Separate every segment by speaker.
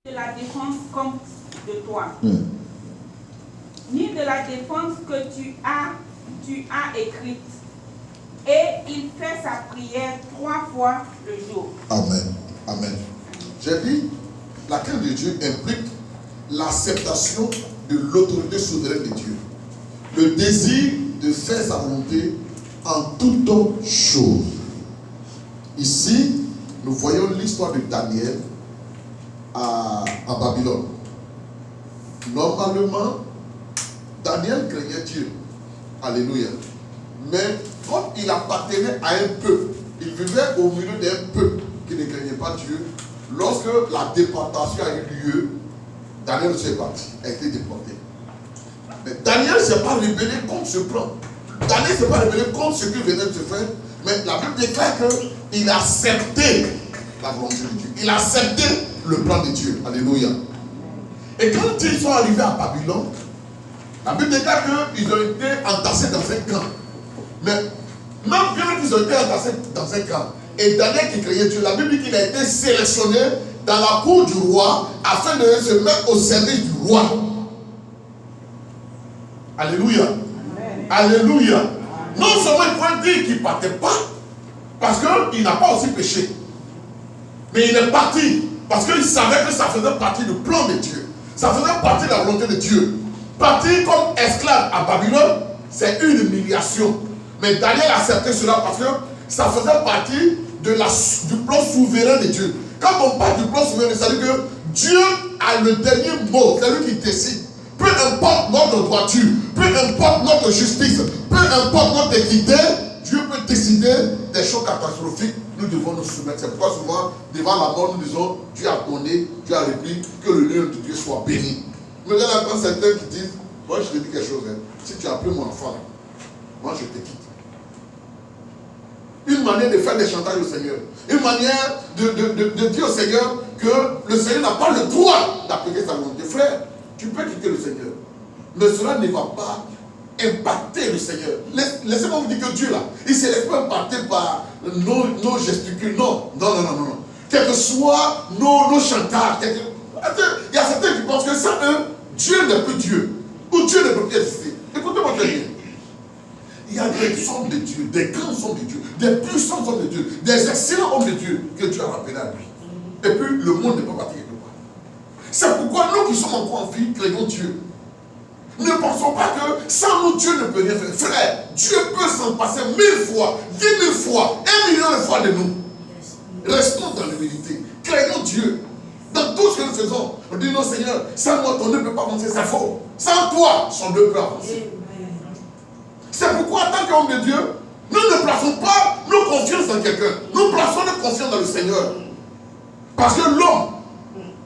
Speaker 1: de la défense contre de toi, ni de la défense que tu as écrite. Et il fait sa prière 3 fois le jour.
Speaker 2: Amen. Amen. J'ai dit, la crainte de Dieu implique l'acceptation de l'autorité souveraine de Dieu. Le désir de faire sa volonté en toutes choses. Ici, nous voyons l'histoire de Daniel à Babylone. Normalement, Daniel craignait Dieu. Alléluia. Mais comme il appartenait à un peuple, il vivait au milieu d'un peuple qui ne craignait pas Dieu. Lorsque la déportation a eu lieu, Daniel s'est parti, a été déporté. Mais Daniel ne s'est pas rebellé contre ce plan. Daniel ne s'est pas rebellé contre ce qui venait de se faire. Mais la Bible déclare qu'il a accepté la volonté de Dieu. Il a accepté le plan de Dieu. Alléluia. Et quand ils sont arrivés à Babylone, la Bible déclare qu'ils ont été entassés dans un camp. Mais même bien qu'ils ont été entassés dans un camp, et Daniel qui craignait Dieu, la Bible dit qu'il a été sélectionné dans la cour du roi afin de se mettre au service du roi. Alléluia. Amen. Alléluia. Amen. Non seulement il faut dire qu'il ne partait pas, parce qu'il n'a pas aussi péché. Mais il est parti, parce qu'il savait que ça faisait partie du plan de Dieu. Ça faisait partie de la volonté de Dieu. Partir comme esclave à Babylone, c'est une humiliation. Mais Daniel a accepté cela parce que ça faisait partie du plan souverain de Dieu. Quand on parle du plan souverain, ça veut dire que Dieu a le dernier mot, c'est lui qui décide. Peu importe notre droiture, peu importe notre justice, peu importe notre équité, Dieu peut décider des choses catastrophiques. Nous devons nous soumettre. C'est pourquoi souvent, devant la mort, nous disons, Dieu a donné, Dieu a repris, que le nom de Dieu soit béni. Mais il y a certains qui disent, moi je te dis quelque chose, hein. Si tu as appelé mon enfant, moi je te quitte. Une manière de faire des chantages au Seigneur. Une manière de dire au Seigneur que le Seigneur n'a pas le droit d'appliquer sa volonté. Frère, tu peux quitter le Seigneur. Mais cela ne va pas impacter le Seigneur. Laissez-moi vous dire que Dieu là, il ne se laisse pas impacter par nos gesticules. Non. Quel que soit nos chantages. Il y a certains qui pensent que ça, Dieu n'est plus Dieu. Ou Dieu ne peut plus exister. Écoutez-moi très bien. Il y a des hommes de Dieu, des grands hommes de Dieu, des puissants hommes de Dieu, des excellents hommes de Dieu que Dieu a rappelés à lui. Et puis le monde ne peut pas partir quelque part. C'est pourquoi nous qui sommes encore en vie, craignons Dieu. Ne pensons pas que sans nous, Dieu ne peut rien faire. Frère, Dieu peut s'en passer 1000 fois, 10 000 fois, 1 million de fois de nous. Restons dans l'humilité. Craignons Dieu. Dans tout ce que nous faisons, on dit non Seigneur, sans moi ton œuvre ne peut pas avancer, c'est faux. Sans toi, son œuvre peut avancer. C'est pourquoi, en tant qu'homme de Dieu, nous ne plaçons pas nos confiances dans quelqu'un. Nous plaçons nos confiances dans le Seigneur. Parce que l'homme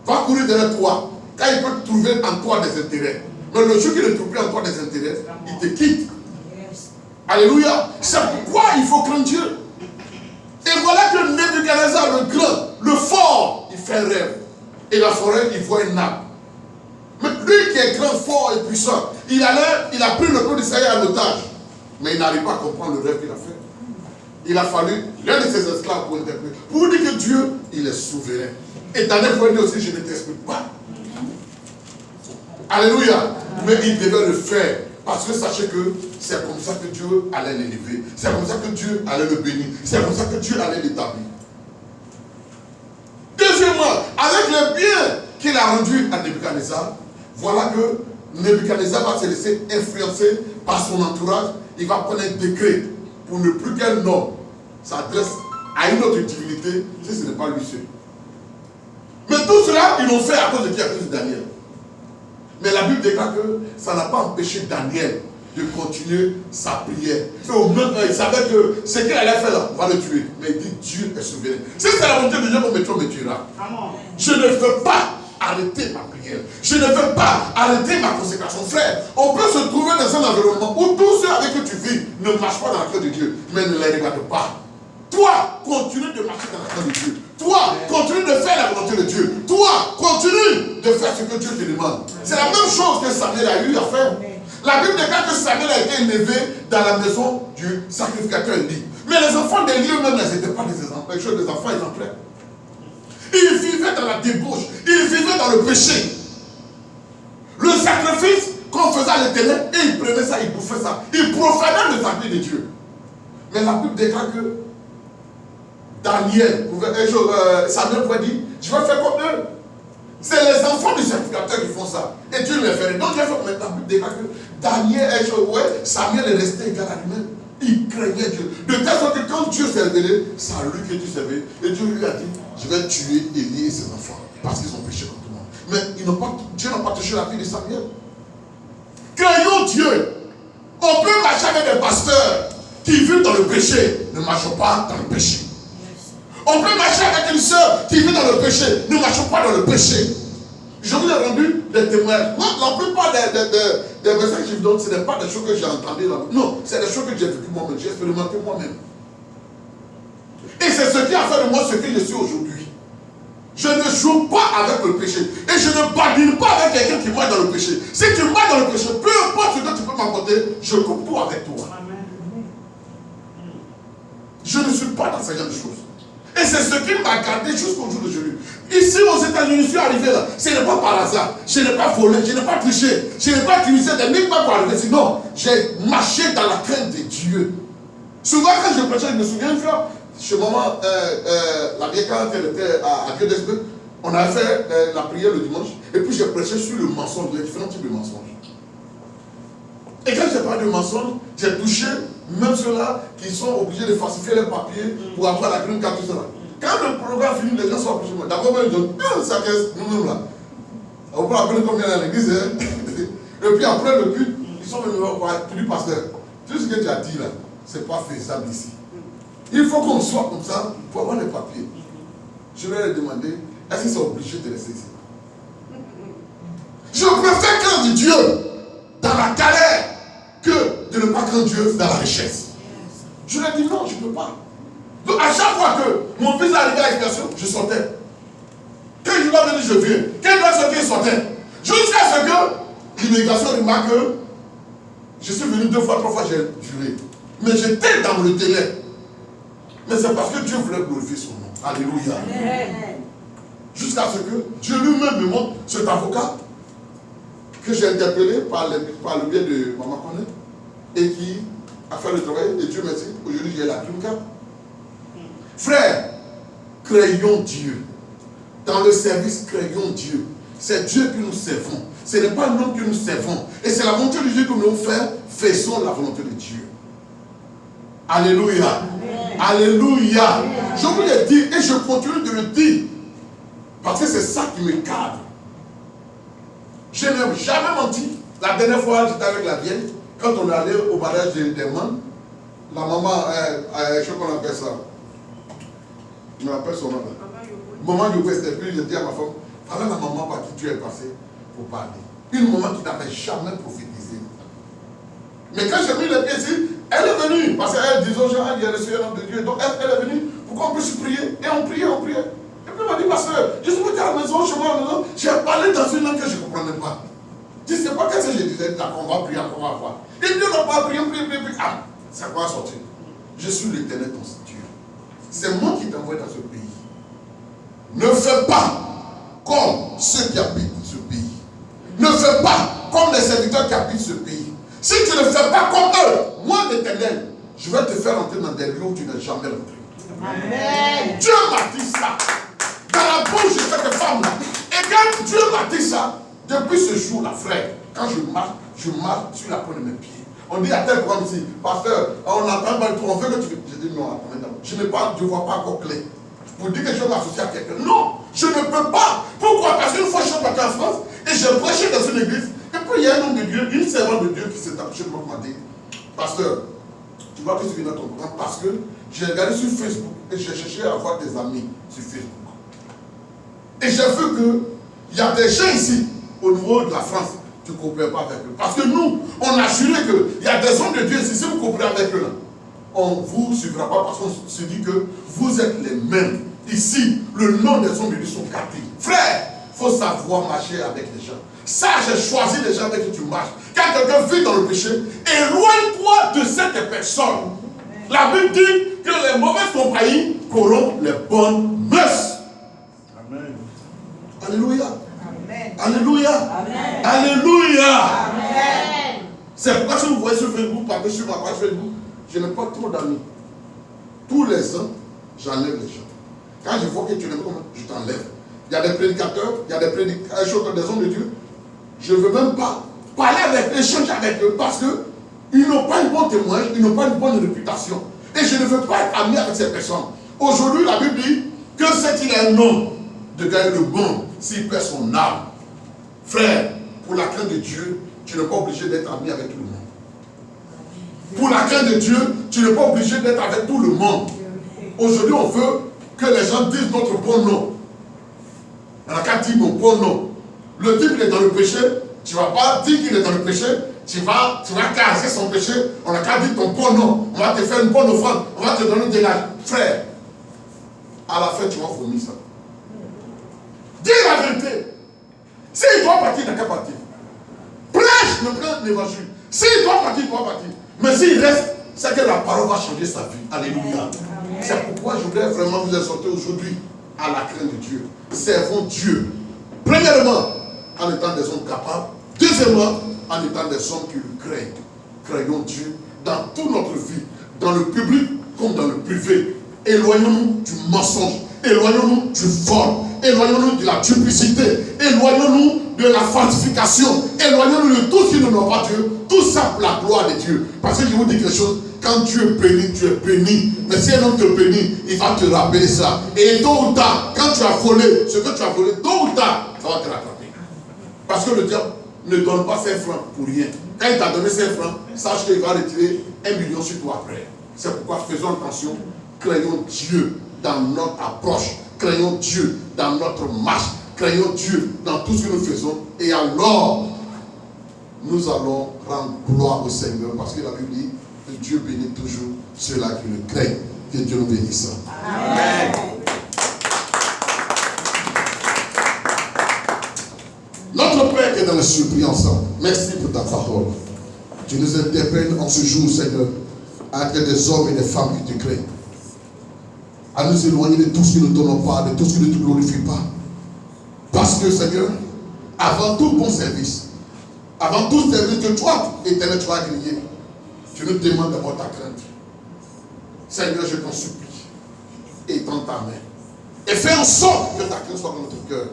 Speaker 2: va courir derrière toi quand il peut trouver en toi des intérêts. Mais le jour qu'il ne trouve plus en toi des intérêts, il te quitte. Alléluia. C'est pourquoi il faut craindre Dieu. Et voilà que Nebuchadnezzar, le grand, le fort, il fait un rêve. Et la forêt, il voit un arbre. Mais lui qui est grand, fort et puissant, il a pris le peuple d'Israël en otage. Mais il n'arrive pas à comprendre le rêve qu'il a fait. Il a fallu l'un de ses esclaves pour interpréter. Pour dire que Dieu, il est souverain. Et Daniel pouvait dire aussi, je ne t'explique pas. Alléluia. Mais il devait le faire. Parce que sachez que c'est comme ça que Dieu allait l'élever. C'est comme ça que Dieu allait le bénir. C'est comme ça que Dieu allait l'établir. Deuxièmement, avec le bien qu'il a rendu à Nebuchadnezzar, voilà que Nebuchadnezzar va se laisser influencer par son entourage. Il va prendre un décret pour ne plus qu'un homme s'adresse à une autre divinité si ce n'est pas lui seul. Mais tout cela, ils l'ont fait à cause de qui? À cause de Daniel. Mais la Bible déclare que ça n'a pas empêché Daniel de continuer sa prière. Il savait que ce qu'il allait faire là, on va le tuer. Mais il dit Dieu est souverain. Si c'est la volonté de Dieu, mon métro me tuera. Je ne veux pas arrêter ma prière. Je ne veux pas arrêter ma consécration. Frère, on peut se trouver dans un environnement où tous ceux avec qui tu vis ne marchent pas dans la cœur de Dieu, mais ne les regarde pas. Toi, continue de marcher dans la cœur de Dieu. Toi, continue de faire la volonté de Dieu. Toi, continue de faire ce que Dieu te demande. C'est la même chose que Samuel a eu à faire. La Bible déclare que Samuel a été élevé dans la maison du sacrificateur Élie. Mais les enfants d'Élie eux-mêmes n'étaient pas des enfants exemplaires. Ils vivaient dans la débauche. Ils vivaient dans le péché. Le sacrifice qu'on faisait à l'Éternel, et ils prenaient ça, ils bouffaient ça. Ils profanaient le sacrifice de Dieu. Mais la Bible déclare que Daniel, Samuel pouvait dire, je vais faire comme eux. C'est les enfants du sacrificateur qui font ça. Et Dieu les fait. Donc, mais la Bible déclare que Daniel, Samuel est resté égal à lui-même. Il craignait Dieu. De telle sorte que quand Dieu s'est révélé, c'est à lui que Dieu s'est révélé. Et Dieu lui a dit, je vais tuer Élie et ses enfants. Parce qu'ils ont péché comme tout le monde. Mais Dieu n'a pas touché la vie de Samuel. Craignons Dieu. On peut marcher avec des pasteurs qui vivent dans le péché. Ne marchons pas dans le péché. On peut marcher avec une soeur qui vit dans le péché. Ne marchons pas dans le péché. Je vous ai rendu des témoignages. Moi, la plupart des messages que je vous donne, ce n'est pas des choses que j'ai entendues. Non, c'est des choses que j'ai vécues moi-même. J'ai expérimenté moi-même. Et c'est ce qui a fait de moi ce que je suis aujourd'hui. Je ne joue pas avec le péché. Et je ne badine pas avec quelqu'un qui marche dans le péché. Si tu marches dans le péché, peu importe ce que tu peux m'apporter, je coupe tout avec toi. Je ne suis pas dans ce genre de choses. Et c'est ce qui m'a gardé jusqu'au jour d'aujourd'hui. Ici aux États-Unis, je suis arrivé là. Ce n'est pas par hasard. Je n'ai pas volé, je n'ai pas triché. Je n'ai pas utilisé des mille pas pour arriver ici. Non, j'ai marché dans la crainte de Dieu. Souvent quand je prêchais, je me souviens une fois, chez maman, la vieille quand elle était à Dieu d'Esprit, on avait fait la prière le dimanche. Et puis j'ai prêché sur le mensonge, les différents types de mensonges. Et quand j'ai parlé de mensonges, j'ai touché même ceux-là qui sont obligés de falsifier les papiers pour avoir la green card, tout ça. Quand le programme finit, les gens sont approchés. D'abord, ils disent, ça caisse, nous-mêmes là. On peut appeler combien à l'église, hein? Et puis après le culte, ils sont venus voir, tu dis, pasteur, tout ce que tu as dit là, c'est pas faisable ici. Il faut qu'on soit comme ça pour avoir les papiers. Je vais leur demander, est-ce qu'ils sont obligés de rester ici? Je préfère craindre Dieu dans la galère que de ne pas craindre Dieu dans la richesse. Je lui ai dit non, je ne peux pas. Donc à chaque fois que mon fils arrivait à l'expiation, je sortais. Quand je dois venir, je viens. Quand il doit sortir, il sortait. Jusqu'à ce que l'immigration remarque que je suis venu 2 fois, 3 fois, j'ai juré. Mais j'étais dans le délai. Mais c'est parce que Dieu voulait glorifier son nom. Alléluia. Jusqu'à ce que Dieu lui-même me montre cet avocat que j'ai interpellé par le biais de Maman Koné et qui a fait le travail. Et Dieu merci, aujourd'hui j'ai la green card. Frère, craignons Dieu. Dans le service, craignons Dieu. C'est Dieu que nous servons. Ce n'est pas nous que nous servons. Et c'est la volonté de Dieu que nous devons faire. Faisons la volonté de Dieu. Alléluia. Alléluia. Amen. Je vous l'ai dit et je continue de le dire. Parce que c'est ça qui me cadre. Je n'ai jamais menti. La dernière fois, j'étais avec la vieille. Quand on est allé au mariage des mains, la maman, je sais qu'on appelle ça. Je me rappelle son nom. Maman Yobé, c'était plus, je dis à ma femme, voilà la maman par qui tu es passé pour parler. Une maman qui n'avait jamais prophétisé. Mais quand j'ai mis les pieds ici, elle est venue. Parce qu'elle disait aux gens, il y a reçu un homme de Dieu. Donc elle est venue pour qu'on puisse prier. Et on priait, on priait. Et puis elle m'a dit, pasteur, je suis venu à la maison, chez moi à la maison, j'ai parlé dans une langue que je ne comprenais pas. Je ne sais pas qu'est-ce que je disais, on va prier, on va voir. Et Dieu n'a pas prié, prié. Ah, ça va sortir. Je suis l'Éternel ton Dieu. C'est moi qui t'envoie dans ce pays. Ne fais pas comme ceux qui habitent ce pays. Ne fais pas comme les serviteurs qui habitent ce pays. Si tu ne fais pas comme eux, moi l'Éternel, je vais te faire entrer dans des lieux où tu n'es jamais rentré. Amen. Dieu m'a dit ça. Dans la bouche de cette femme-là. Et quand Dieu m'a dit ça, depuis ce jour-là, frère, quand je marche sur la pointe de mes pieds. On dit à tel programme ici, pasteur, on n'entend pas tout, on veut que tu... Je dis non, attendez, je ne vois pas encore clair. Pour dire que je m'associe à quelqu'un. Non, je ne peux pas. Pourquoi? Parce qu'une fois je suis parti en France et j'ai prêché dans une église. Et puis il y a un homme de Dieu, une servante de Dieu qui s'est approchée de moi et m'a dit, pasteur, tu vois que tu viens dans ton programme parce que j'ai regardé sur Facebook et j'ai cherché à avoir des amis sur Facebook. Et j'ai vu qu'il y a des gens ici, au niveau de la France, tu ne coopères pas avec eux. Parce que nous, on a juré qu'il y a des hommes de Dieu ici, si vous coopérez avec eux là, on ne vous suivra pas parce qu'on se dit que vous êtes les mêmes. Ici, le nom des hommes de Dieu sont gâtés. Frère, il faut savoir marcher avec les gens. Ça, j'ai choisi les gens avec qui tu marches. Quand quelqu'un vit dans le péché, éloigne-toi de cette personne. La Bible dit que les mauvaises compagnies corrompent les bonnes mœurs. Alléluia.
Speaker 1: Amen.
Speaker 2: Alléluia.
Speaker 1: Amen.
Speaker 2: Alléluia.
Speaker 1: Amen.
Speaker 2: C'est pourquoi si vous voyez sur Facebook, parmi sur ma page Facebook, je n'ai pas trop d'amis. Tous les ans, j'enlève les gens. Quand je vois que tu n'aimes pas, je t'enlève. Il y a des prédicateurs, il y a des prédicateurs, des hommes de Dieu. Je ne veux même pas parler avec eux, échanger avec eux, parce qu'ils n'ont pas une bonne témoignage, ils n'ont pas une bonne réputation. Et je ne veux pas être ami avec ces personnes. Aujourd'hui, la Bible dit que c'est-il un homme de gagner le bon s'il perd son âme. Frère, pour la crainte de Dieu, tu n'es pas obligé d'être ami avec tout le monde. Pour la crainte de Dieu, tu n'es pas obligé d'être avec tout le monde. Aujourd'hui, on veut que les gens disent notre bon nom. On n'a qu'à dire mon bon nom. Le type il est dans le péché, tu ne vas pas dire qu'il est dans le péché, tu vas casser son péché, on n'a qu'à dire ton bon nom. On va te faire une bonne offrande, on va te donner des gages. Frère, à la fin, tu vas vomir ça. Dis la vérité. S'il doit partir, il n'a qu'à partir. Prêche le plein d'évangile. S'il doit partir, il doit partir. Mais s'il reste, c'est que la parole va changer sa vie. Alléluia. C'est pourquoi je voudrais vraiment vous exhorter aujourd'hui à la crainte de Dieu. Servons Dieu. Premièrement, en étant des hommes capables. Deuxièmement, en étant des hommes qui le craignent. Craignons Dieu dans toute notre vie, dans le public comme dans le privé. Éloignons-nous du mensonge. Éloignons-nous du vol. Éloignons-nous de la duplicité. Éloignons-nous de la falsification. Éloignons-nous de tout ce qui ne nous pas Dieu. Tout ça pour la gloire de Dieu. Parce que je vous dis quelque chose. Quand Dieu bénit, tu es béni. Mais si un homme te bénit, il va te rappeler ça. Et tôt ou tard, quand tu as volé, ce que tu as volé, tôt ou tard, ça va te rattraper. Parce que le diable ne donne pas 5 francs pour rien. Quand il t'a donné 5 francs, sache qu'il va retirer 1 million sur toi après. C'est pourquoi faisons attention. Craignons Dieu dans notre approche. Craignons Dieu dans notre marche. Craignons Dieu dans tout ce que nous faisons. Et alors, nous allons rendre gloire au Seigneur. Parce que la Bible dit que Dieu bénit toujours ceux-là qui le craignent. Que Dieu nous bénisse. Amen. Notre Père qui est dans les cieux, prions ensemble. Merci pour ta parole. Tu nous interpelles en ce jour, Seigneur, à être des hommes et des femmes qui te craignent. À nous éloigner de tout ce qui ne t'honore pas, de tout ce qui ne te glorifie pas. Parce que, Seigneur, avant tout bon service, avant tout service que toi, Éternel, tu vas griller, tu nous demandes d'avoir ta crainte. Seigneur, je t'en supplie, étends ta main. Et fais en sorte que ta crainte soit dans notre cœur.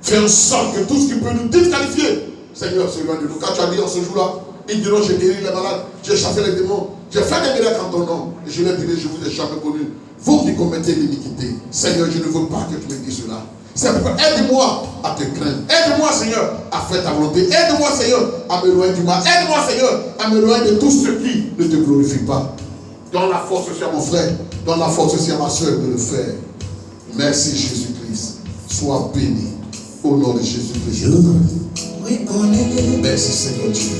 Speaker 2: Fais en sorte que tout ce qui peut nous disqualifier, Seigneur, c'est loin de nous. Quand tu as dit en ce jour-là, ils diront, j'ai guéri les malades, j'ai chassé les démons, j'ai fait des miracles en ton nom. Et je leur dirai, je vous ai jamais connu. Vous qui commettez l'iniquité, Seigneur, je ne veux pas que tu me dises cela. C'est pourquoi aide-moi à te craindre. Aide-moi, Seigneur, à faire ta volonté. Aide-moi, Seigneur, à m'éloigner du mal. Aide-moi, Seigneur, à m'éloigner de tout ce qui ne te glorifie pas. Donne la force aussi à mon frère. Donne la force aussi à ma soeur de le faire. Merci, Jésus-Christ. Sois béni. Au nom de Jésus-Christ. Merci, Seigneur Dieu.